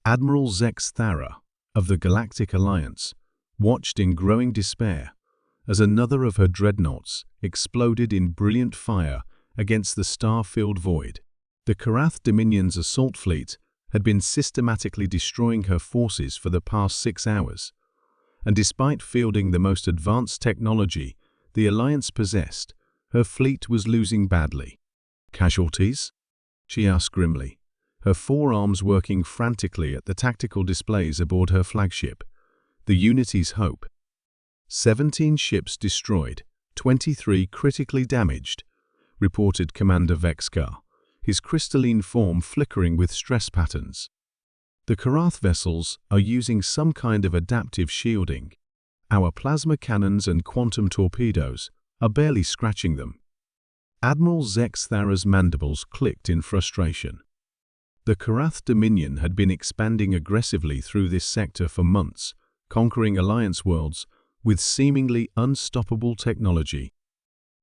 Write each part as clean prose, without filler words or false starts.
Admiral Zex Thara of the Galactic Alliance watched in growing despair as another of her dreadnoughts exploded in brilliant fire against the star-filled void. The Karath Dominion's assault fleet had been systematically destroying her forces for the past 6 hours, and despite fielding the most advanced technology the Alliance possessed, her fleet was losing badly. "Casualties?" she asked grimly, her forearms working frantically at the tactical displays aboard her flagship, the Unity's Hope. 17 ships destroyed, 23 critically damaged, reported Commander Vexkar, his crystalline form flickering with stress patterns. "The Karath vessels are using some kind of adaptive shielding. Our plasma cannons and quantum torpedoes are barely scratching them." Admiral Zex Thara's mandibles clicked in frustration. The Karath Dominion had been expanding aggressively through this sector for months, conquering Alliance worlds with seemingly unstoppable technology.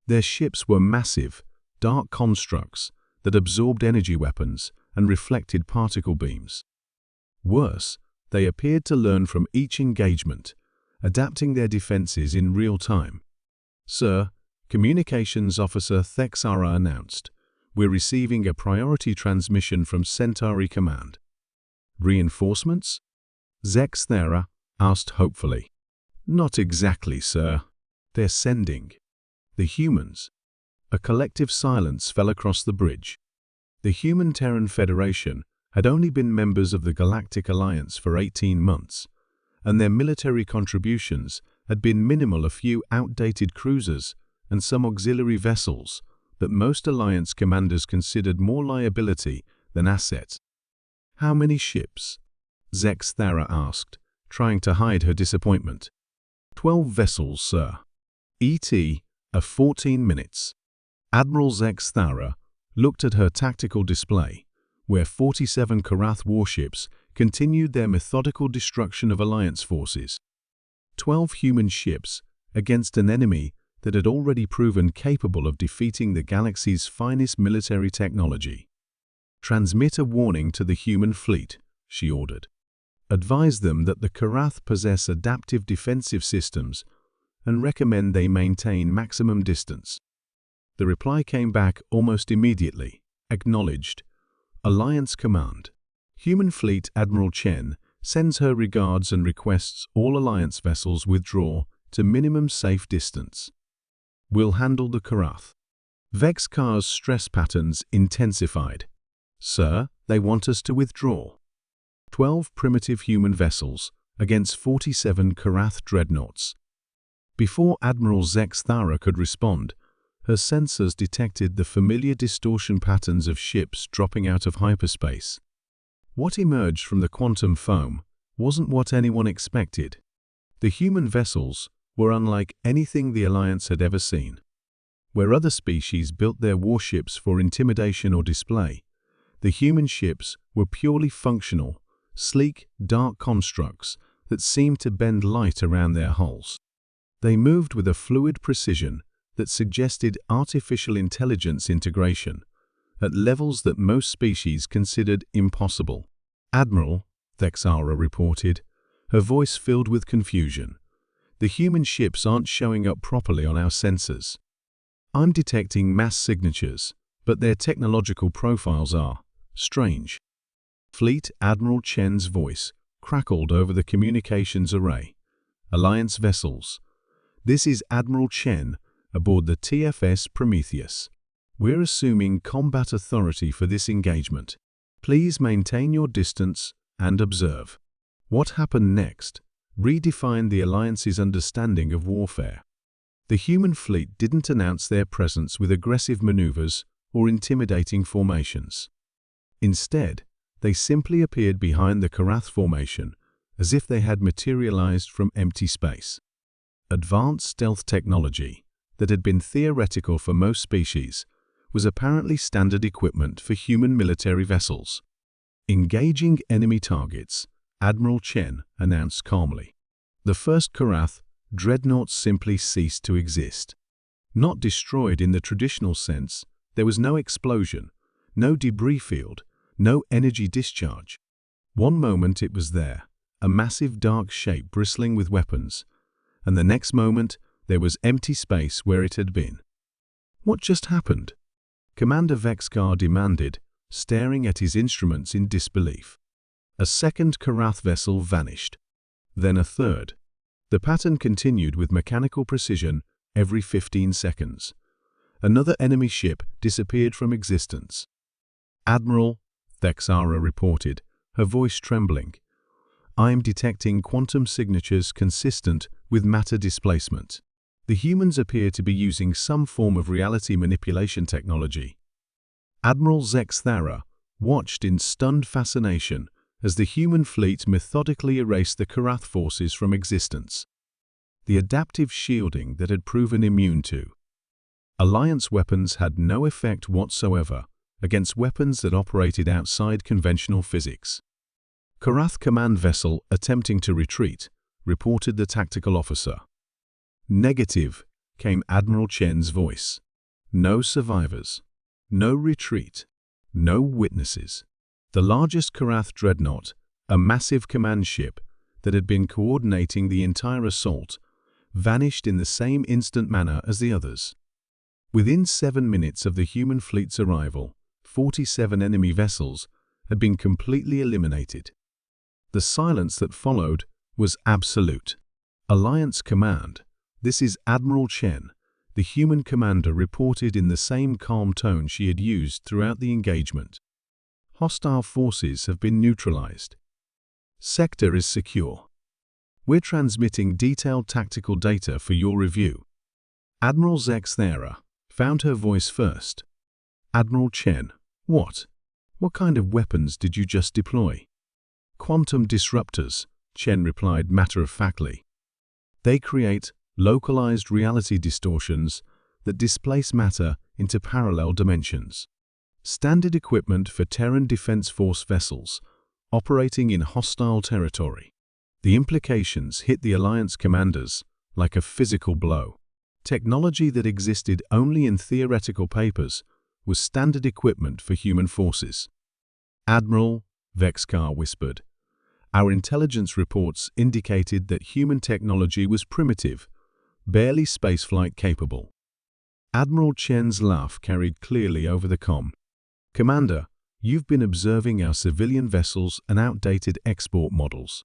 Their ships were massive, dark constructs that absorbed energy weapons and reflected particle beams. Worse, they appeared to learn from each engagement, adapting their defenses in real time. "Sir," Communications Officer Thexara announced, "we're receiving a priority transmission from Centauri Command." "Reinforcements?" Zex Thara asked hopefully. "Not exactly, sir. They're sending." "The humans?" A collective silence fell across the bridge. The Human-Terran Federation had only been members of the Galactic Alliance for 18 months, and their military contributions had been minimal. A few outdated cruisers and some auxiliary vessels that most Alliance commanders considered more liability than assets. "How many ships?" Zex Thara asked, trying to hide her disappointment. 12 vessels, sir. ET of 14 minutes. Admiral Zex Thara looked at her tactical display, where 47 Karath warships continued their methodical destruction of Alliance forces. 12 human ships against an enemy that had already proven capable of defeating the galaxy's finest military technology. "Transmit a warning to the human fleet," she ordered. "Advise them that the Karath possess adaptive defensive systems and recommend they maintain maximum distance." The reply came back almost immediately. "Acknowledged. Alliance Command. Human Fleet Admiral Chen sends her regards and requests all Alliance vessels withdraw to minimum safe distance. We'll handle the Karath." Vexkar's stress patterns intensified. "Sir, they want us to withdraw." 12 primitive human vessels against 47 Karath dreadnoughts. Before Admiral Zex Thara could respond, her sensors detected the familiar distortion patterns of ships dropping out of hyperspace. What emerged from the quantum foam wasn't what anyone expected. The human vessels were unlike anything the Alliance had ever seen. Where other species built their warships for intimidation or display, the human ships were purely functional, sleek, dark constructs that seemed to bend light around their hulls. They moved with a fluid precision that suggested artificial intelligence integration at levels that most species considered impossible. "Admiral," Thexara reported, her voice filled with confusion, "the human ships aren't showing up properly on our sensors. I'm detecting mass signatures, but their technological profiles are strange." Fleet Admiral Chen's voice crackled over the communications array. "Alliance vessels. This is Admiral Chen aboard the TFS Prometheus. We're assuming combat authority for this engagement. Please maintain your distance and observe." What happened next redefined the Alliance's understanding of warfare. The human fleet didn't announce their presence with aggressive maneuvers or intimidating formations. Instead, they simply appeared behind the Karath formation as if they had materialized from empty space. Advanced stealth technology that had been theoretical for most species was apparently standard equipment for human military vessels. "Engaging enemy targets," Admiral Chen announced calmly. The first Karath dreadnoughts simply ceased to exist. Not destroyed in the traditional sense, there was no explosion, no debris field, no energy discharge. One moment it was there, a massive dark shape bristling with weapons, and the next moment there was empty space where it had been. What just happened? Commander Vexkar demanded, staring at his instruments in disbelief. A second Karath vessel vanished. Then a third. The pattern continued with mechanical precision every 15 seconds. Another enemy ship disappeared from existence. "Admiral," Vexkar reported, her voice trembling, "I am detecting quantum signatures consistent with matter displacement. The humans appear to be using some form of reality manipulation technology." Admiral Zexthara watched in stunned fascination as the human fleet methodically erased the Karath forces from existence. The adaptive shielding that had proven immune to Alliance weapons had no effect whatsoever against weapons that operated outside conventional physics. "Karath command vessel attempting to retreat," reported the tactical officer. "Negative," came Admiral Chen's voice. "No survivors. No retreat. No witnesses." The largest Karath dreadnought, a massive command ship that had been coordinating the entire assault, vanished in the same instant manner as the others. Within 7 minutes of the human fleet's arrival, 47 enemy vessels had been completely eliminated. The silence that followed was absolute. "Alliance command, this is Admiral Chen," the human commander reported in the same calm tone she had used throughout the engagement. "Hostile forces have been neutralized. Sector is secure. We're transmitting detailed tactical data for your review." Admiral Zexthara found her voice first. "Admiral Chen, what kind of weapons did you just deploy?" "Quantum disruptors," Chen replied matter-of-factly. "They create localized reality distortions that displace matter into parallel dimensions. Standard equipment for Terran Defense Force vessels operating in hostile territory." The implications hit the Alliance commanders like a physical blow. Technology that existed only in theoretical papers was standard equipment for human forces. "Admiral," Vexkar whispered, "our intelligence reports indicated that human technology was primitive, barely spaceflight capable." Admiral Chen's laugh carried clearly over the comm. "Commander, you've been observing our civilian vessels and outdated export models.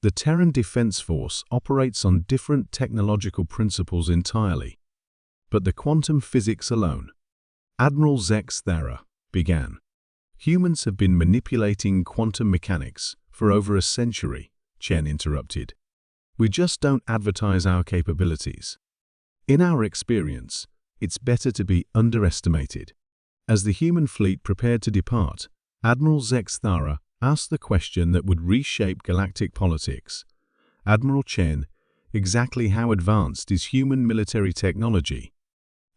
The Terran Defense Force operates on different technological principles entirely, but the quantum physics alone." Admiral Zexthara began. "Humans have been manipulating quantum mechanics for over a century," Chen interrupted. "We just don't advertise our capabilities. In our experience, it's better to be underestimated." As the human fleet prepared to depart, Admiral Zexthara asked the question that would reshape galactic politics. "Admiral Chen, exactly how advanced is human military technology?"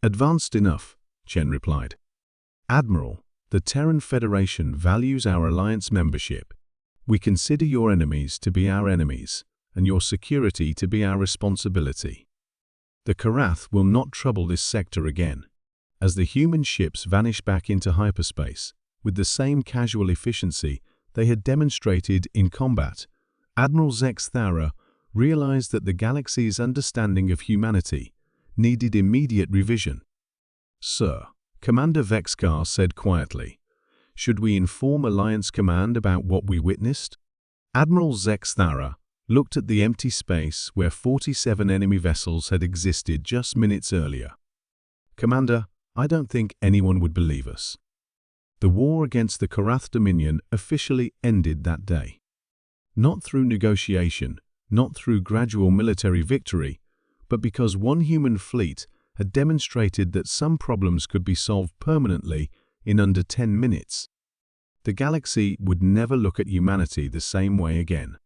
"Advanced enough," Chen replied. "Admiral, the Terran Federation values our alliance membership. We consider your enemies to be our enemies, and your security to be our responsibility. The Karath will not trouble this sector again." As the human ships vanished back into hyperspace, with the same casual efficiency they had demonstrated in combat, Admiral Zexthara realized that the galaxy's understanding of humanity needed immediate revision. "Sir," Commander Vexkar said quietly, "should we inform Alliance Command about what we witnessed?" Admiral Zexthara looked at the empty space where 47 enemy vessels had existed just minutes earlier. "Commander, I don't think anyone would believe us." The war against the Karath Dominion officially ended that day. Not through negotiation, not through gradual military victory, but because one human fleet had demonstrated that some problems could be solved permanently in under 10 minutes. The galaxy would never look at humanity the same way again.